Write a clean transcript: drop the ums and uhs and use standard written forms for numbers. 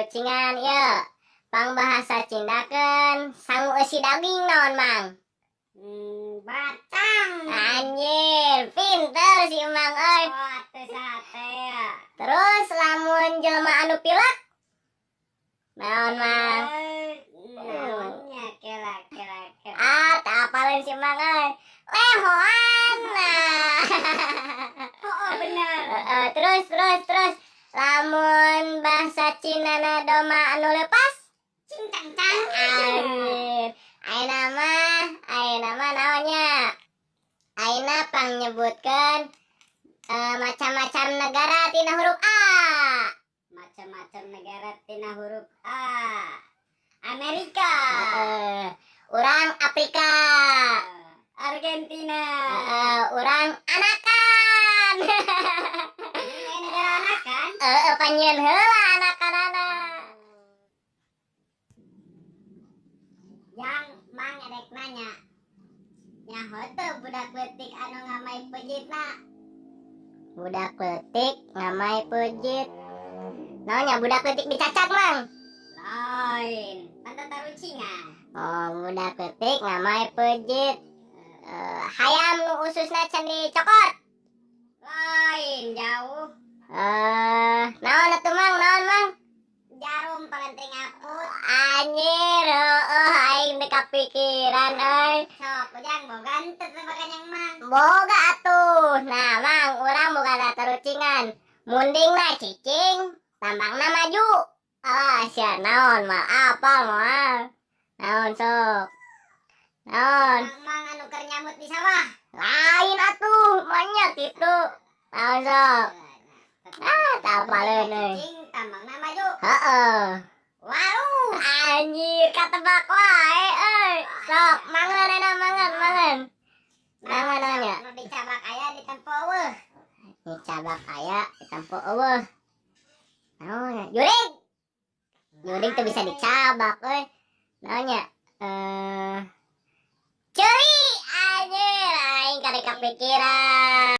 tarucingan ya. Pangbahasa Cindakeun sangu eusi daging naon mang? Batang. Anjir, pinter si Mang euy. Oh, atuh sate ya. Terus lamun jelema anu pilek naon mang? Naonnya kela. Tak apalin si Mang euy. Lehoan. Nah. Oh, bener. Terus lamun bahasa Cinana doma anu leupas? Cing-cang-cang. Anjir. Ayeuna mah naonnya? Ayeuna pangnyebutkeun macam-macam negara tina huruf A. Macam-macam negara tina huruf A. Amerika. Urang Afrika. Argentina. Urang anakan. Ini negara anakan. Panyeun heula anakanana. Yang mang edek nanya. Nyaho teu budak leutik anu ngamai pejitna. Budak leutik ngamai pejit. Naonnya budak leutik dicacat, Mang? Lain. Tanda tarucingan. Oh, budak leutik ngamai pejit. Hayam nu ususna can dicokot. Lain jauh. Naon atuh Mang? Naon Mang? Jarum palenting aput. Anjir, aing teu kapikiran euy. Sok ujang bogan teu makan yang mang. Boga atuh. Nah, Mang, urang boga tarucingan. Mundingna cicing, tambangna maju. Sia naon mal apal moal. Naon sok? Naon? Mang anu keur nyamut di sawah. Lain atuh, manya kitu. Naon sok? Tak apaleun euy. Cing tambangna maju. Heeh. Waduh. Anjir, katebak wae euy. Sok, mangan eta mangan. Naon nanya? Nu dicabak aya di tempo eueuh. Dicabak aya ditampo eueuh. Naon? Jurig teu bisa dicabak euy. Naonnya? Ceuli anjir, aing kada kapikiran.